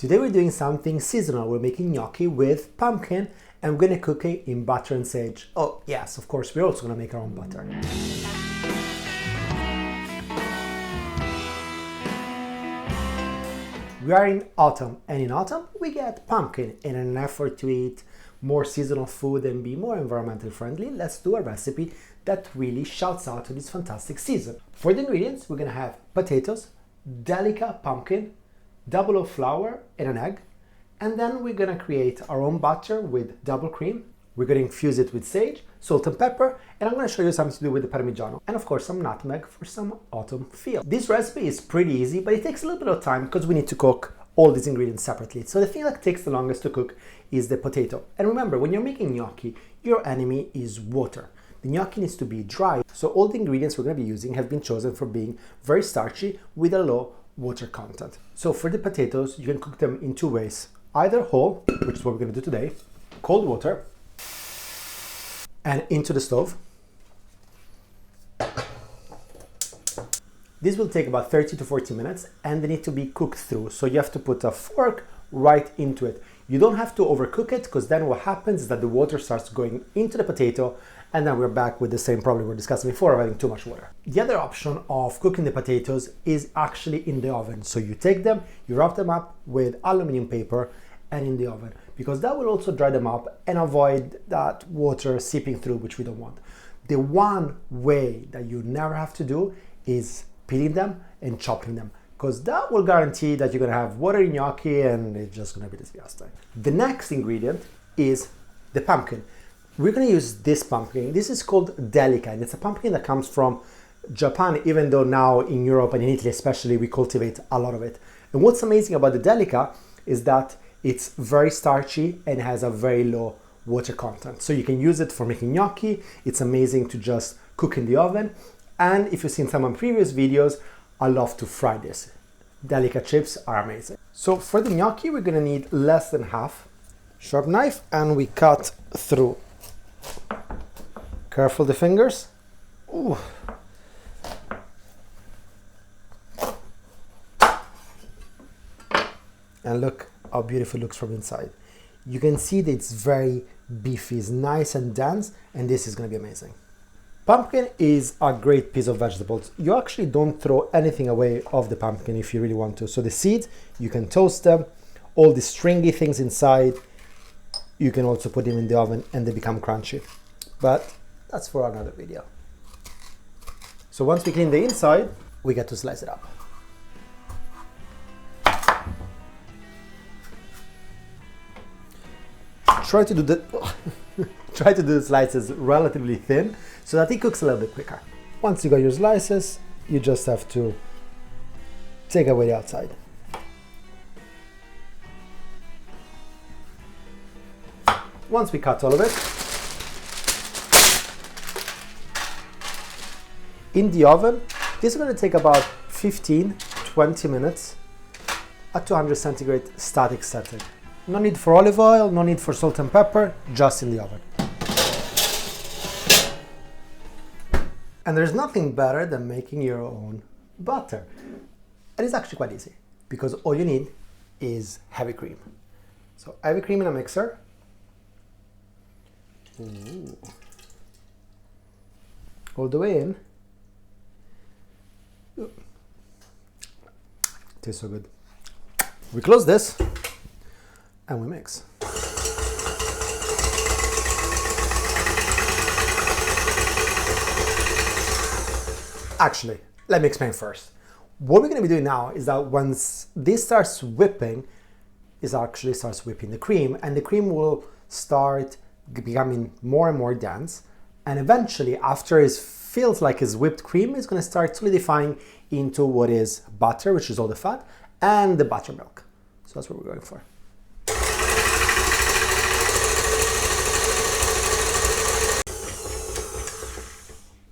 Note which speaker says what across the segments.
Speaker 1: Today we're doing something seasonal. We're making gnocchi with pumpkin and we're gonna cook it in butter and sage. Oh yes, of course, we're also gonna make our own butter. We are in autumn, and in autumn we get pumpkin. In an effort to eat more seasonal food and be more environmentally friendly, let's do a recipe that really shouts out to this fantastic season. For the ingredients, we're gonna have potatoes, Delica pumpkin, double of flour and an egg, and then we're gonna create our own butter with double cream. We're gonna infuse it with sage, salt and pepper, and I'm gonna show you something to do with the Parmigiano, and of course some nutmeg for some autumn feel. This recipe is pretty easy, but it takes a little bit of time because we need to cook all these ingredients separately. So the thing that takes the longest to cook is the potato. And remember, when you're making gnocchi, your enemy is water. The gnocchi needs to be dry, so all the ingredients we're gonna be using have been chosen for being very starchy with a low water content. So for the potatoes, you can cook them in two ways. Either whole, which is what we're gonna do today, cold water, and into the stove. This will take about 30 to 40 minutes and they need to be cooked through. So you have to put a fork right into it. You don't have to overcook it because then what happens is that the water starts going into the potato and then we're back with the same problem we were discussing before of having too much water. The other option of cooking the potatoes is actually in the oven. So you take them, you wrap them up with aluminum paper and in the oven, because that will also dry them up and avoid that water seeping through, which we don't want. The one way that you never have to do is peeling them and chopping them, because that will guarantee that you're gonna have watery gnocchi and it's just gonna be disgusting. The next ingredient is the pumpkin. We're gonna use this pumpkin. This is called Delica, and it's a pumpkin that comes from Japan, even though now in Europe and in Italy especially, we cultivate a lot of it. And what's amazing about the Delica is that it's very starchy and has a very low water content. So you can use it for making gnocchi. It's amazing to just cook in the oven. And if you've seen some of my previous videos, I love to fry this. Delica chips are amazing. So for the gnocchi, we're gonna need less than half. Sharp knife, and we cut through. Careful the fingers. Ooh. And look how beautiful it looks from inside. You can see that it's very beefy, it's nice and dense, and this is gonna be amazing. Pumpkin is a great piece of vegetables. You actually don't throw anything away of the pumpkin if you really want to. So the seeds, you can toast them. All the stringy things inside, you can also put them in the oven and they become crunchy. But that's for another video. So once we clean the inside, we get to slice it up. Try to do the slices relatively thin so that it cooks a little bit quicker. Once you got your slices, you just have to take away the outside. Once we cut all of it, in the oven, this is going to take about 15-20 minutes at 200 centigrade static setting. No need for olive oil, no need for salt and pepper, just in the oven. And there's nothing better than making your own butter. And it's actually quite easy, because all you need is heavy cream. So heavy cream in a mixer. Ooh. All the way in. Ooh. Tastes so good. We close this and we mix. Actually, let me explain first. What we're going to be doing now is that once this starts whipping, it actually starts whipping the cream, and the cream will start becoming more and more dense, and eventually after it feels like it's whipped cream, it's going to start solidifying into what is butter, which is all the fat, and the buttermilk. So that's what we're going for.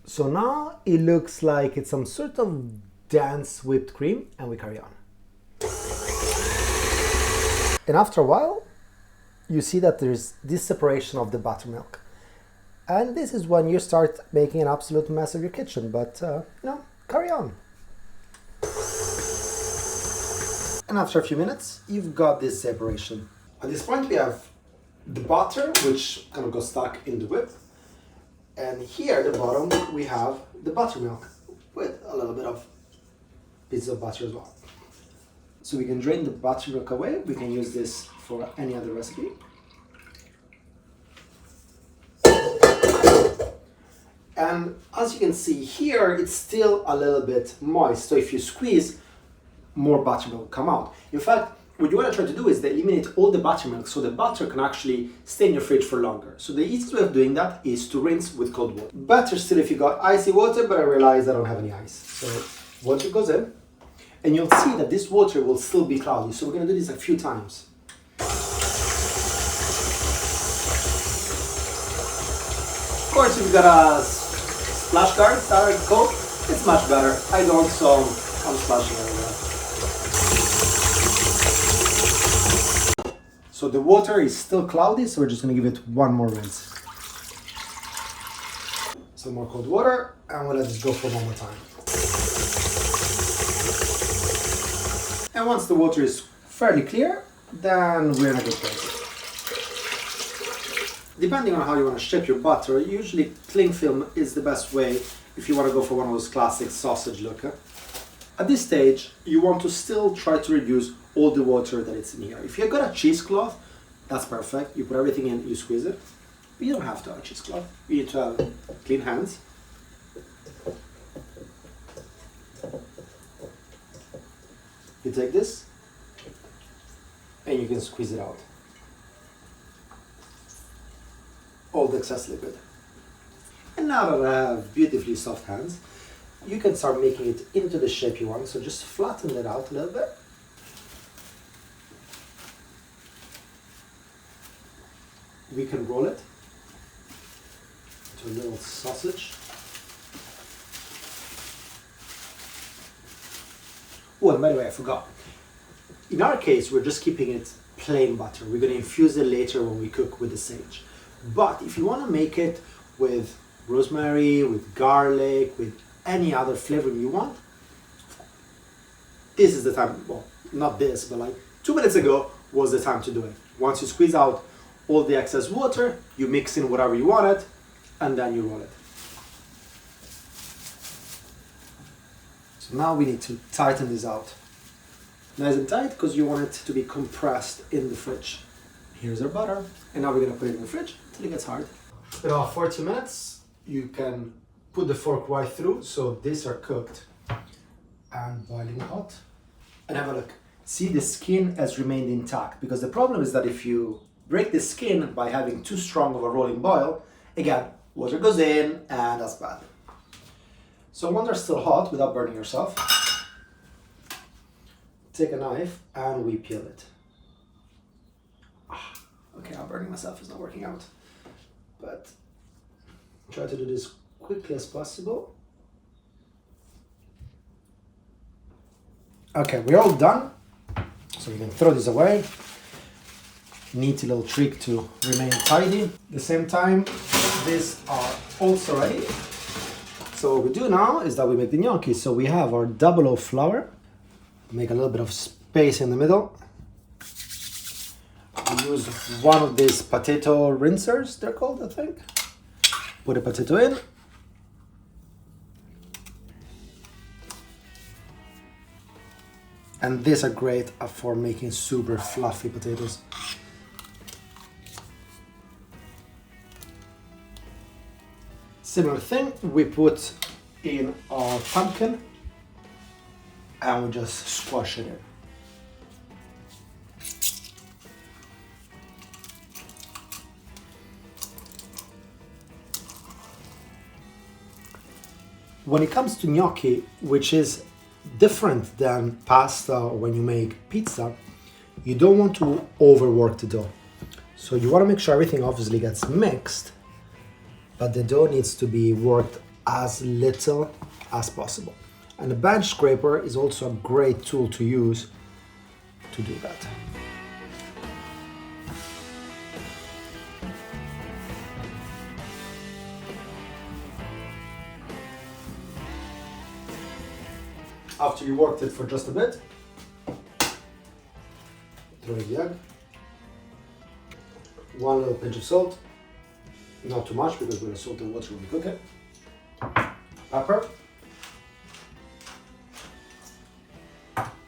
Speaker 1: So now it looks like it's some sort of dense whipped cream, and we carry on. And after a while, you see that there's this separation of the buttermilk. And this is when you start making an absolute mess of your kitchen, but carry on. And after a few minutes, you've got this separation. At this point, we have the butter, which kind of got stuck in the whip. And here at the bottom, we have the buttermilk with a little bit of pieces of butter as well. So we can drain the buttermilk away. We can use this for any other recipe. And as you can see here, it's still a little bit moist. So if you squeeze, more buttermilk will come out. In fact, what you want to try to do is to eliminate all the buttermilk so the butter can actually stay in your fridge for longer. So the easiest way of doing that is to rinse with cold water. Better still if you got icy water, but I realized I don't have any ice. So water goes in, and you'll see that this water will still be cloudy. So we're going to do this a few times. Of course, if you've got a splash guard that are cold, it's much better. I don't, so I'm splashing everywhere. So the water is still cloudy, so we're just going to give it one more rinse. Some more cold water, and we'll let this go for one more time. And once the water is fairly clear, then we're in a good place. Depending on how you want to shape your butter, usually cling film is the best way if you want to go for one of those classic sausage look. At this stage, you want to still try to reduce all the water that it's in here. If you've got a cheesecloth, that's perfect. You put everything in, you squeeze it. But you don't have to have a cheesecloth. You need to have clean hands. You take this, and you can squeeze it out. All the excess liquid. And now that I have beautifully soft hands, you can start making it into the shape you want. So just flatten it out a little bit. We can roll it into a little sausage. Oh, and by the way, I forgot. In our case, we're just keeping it plain butter. We're going to infuse it later when we cook with the sage. But if you want to make it with rosemary, with garlic, with any other flavor you want, this is the time. Well, not this, but like 2 minutes ago was the time to do it. Once you squeeze out all the excess water, you mix in whatever you want it, and then you roll it. So now we need to tighten this out. Nice and tight, because you want it to be compressed in the fridge. Here's our butter, and now we're gonna put it in the fridge until it gets hard. In about 40 minutes, you can put the fork right through, so these are cooked and boiling hot. And have a look. See, the skin has remained intact, because the problem is that if you break the skin by having too strong of a rolling boil, again, water goes in, and that's bad. So when they're still hot, without burning yourself, take a knife and we peel it. Okay, I'm burning myself, it's not working out. But try to do this quickly as possible. Okay, we're all done. So we can throw this away. Neat little trick to remain tidy. At the same time, these are also ready. So what we do now is that we make the gnocchi. So we have our 00 flour. Make a little bit of space in the middle. We use one of these potato rinsers, they're called, I think. Put a potato in. And these are great for making super fluffy potatoes. Similar thing, we put in our pumpkin and we just squash it in. When it comes to gnocchi, which is different than pasta or when you make pizza, you don't want to overwork the dough. So you want to make sure everything obviously gets mixed, but the dough needs to be worked as little as possible. And the bench scraper is also a great tool to use to do that. After you worked it for just a bit, throw in the egg. 1 little pinch of salt, not too much because we're going to salt the water when we cook it. Pepper.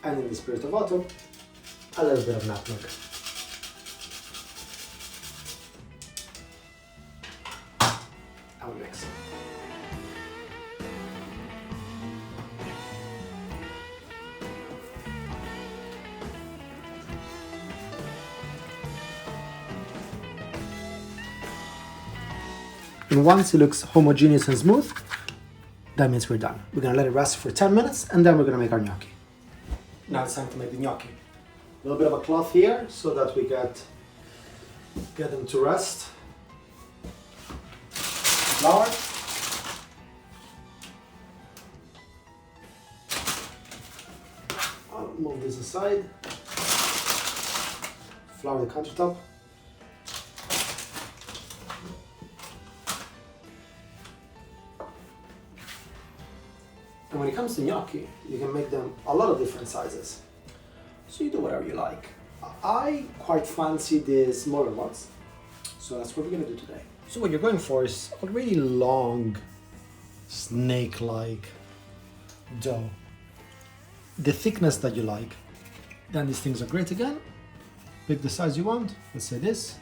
Speaker 1: And in the spirit of autumn, a little bit of nutmeg. And we mix. And once it looks homogeneous and smooth, that means we're done. We're gonna let it rest for 10 minutes and then we're gonna make our gnocchi. Now it's time to make the gnocchi. A little bit of a cloth here so that we get them to rest. Flour. I'll move this aside. Flour the countertop. And when it comes to gnocchi, you can make them a lot of different sizes. So you do whatever you like. I quite fancy the smaller ones. So that's what we're gonna do today. So what you're going for is a really long, snake-like dough. The thickness that you like. Then these things are great again. Pick the size you want, let's say this,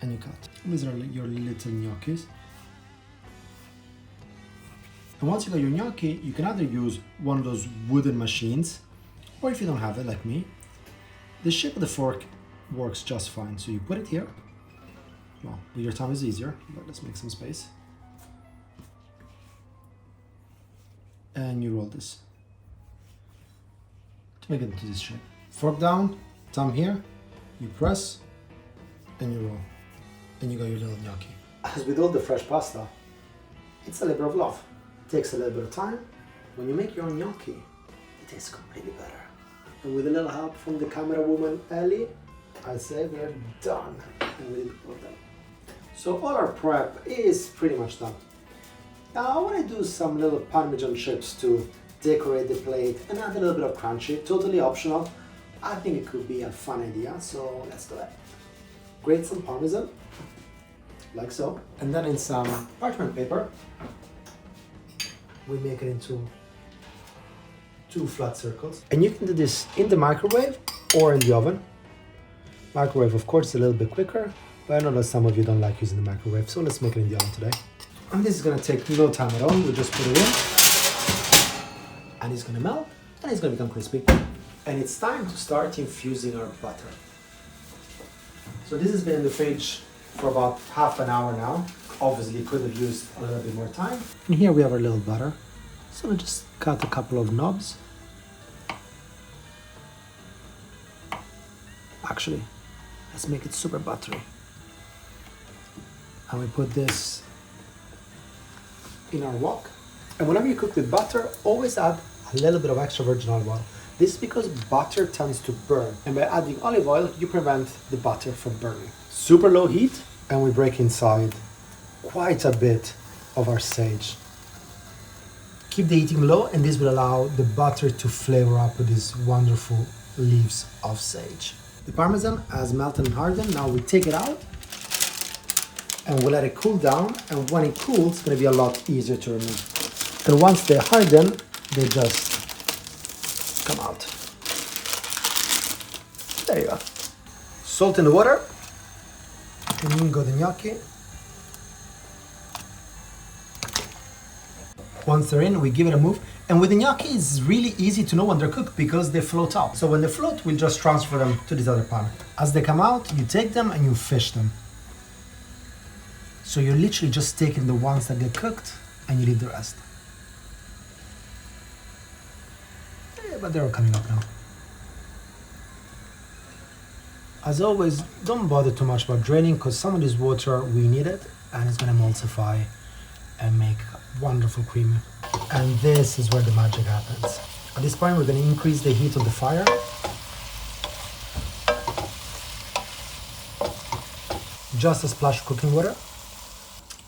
Speaker 1: and you cut. These are your little gnocchis. And once you got your gnocchi, you can either use one of those wooden machines, or if you don't have it, like me, the shape of the fork works just fine. So you put it here. Well, with your thumb is easier, but let's make some space. And you roll this to make it into this shape. Fork down, thumb here, you press, and you roll. And you got your little gnocchi. As with all the fresh pasta, it's a labor of love. It takes a little bit of time. When you make your own gnocchi, it tastes completely better. And with a little help from the camera woman Ellie, I say we're done. And we did all done. So all our prep is pretty much done. Now I want to do some little Parmesan chips to decorate the plate and add a little bit of crunchy, totally optional. I think it could be a fun idea, so let's do it. Grate some Parmesan, like so. And then in some parchment paper, we make it into 2 flat circles. And you can do this in the microwave or in the oven. Microwave, of course, is a little bit quicker, but I know that some of you don't like using the microwave, so let's make it in the oven today. And this is gonna take no time at all. We just put it in, and it's gonna melt, and it's gonna become crispy. And it's time to start infusing our butter. So this has been in the fridge for about half an hour now. Obviously, could have used a little bit more time. And here we have our little butter. So we'll just cut a couple of knobs. Actually, let's make it super buttery. And we put this in our wok. And whenever you cook with butter, always add a little bit of extra virgin olive oil. This is because butter tends to burn. And by adding olive oil, you prevent the butter from burning. Super low heat, and we break inside quite a bit of our sage. Keep the heating low, and this will allow the butter to flavor up with these wonderful leaves of sage. The Parmesan has melted and hardened. Now we take it out and we'll let it cool down. And when it cools, it's going to be a lot easier to remove. And once they harden, they just come out. There you go. Salt in the water. And in go the gnocchi. Once they're in, we give it a move. And with the gnocchi, it's really easy to know when they're cooked because they float out. So when they float, we'll just transfer them to this other pan. As they come out, you take them and you fish them. So you're literally just taking the ones that get cooked and you leave the rest. Yeah, but they're all coming up now. As always, don't bother too much about draining because some of this water, we need it and it's gonna emulsify and make wonderful cream. And this is where the magic happens. At this point, we're going to increase the heat of the fire. Just a splash of cooking water.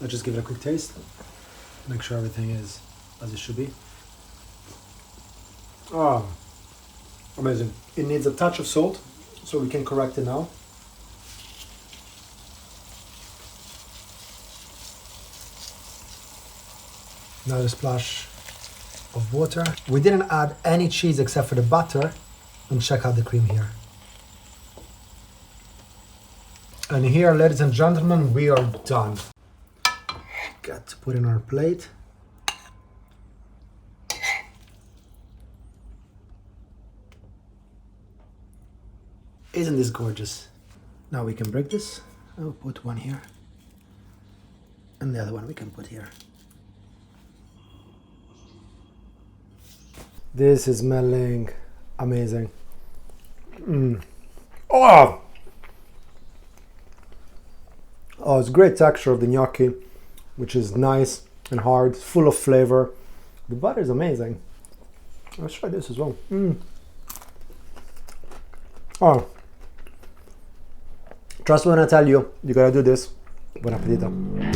Speaker 1: Let's just give it a quick taste. Make sure everything is as it should be. Oh, amazing. It needs a touch of salt So we can correct it now. Another splash of water. We didn't add any cheese except for the butter. And check out the cream here. And here, ladies and gentlemen, we are done. Got to put in our plate. Isn't this gorgeous? Now we can break this. I'll put one here. And the other one we can put here. This is smelling amazing. Oh! Oh, it's great texture of the gnocchi, which is nice and hard, full of flavor. The butter is amazing. Let's try this as well. Oh. Trust me when I tell you, you gotta do this. Buon appetito.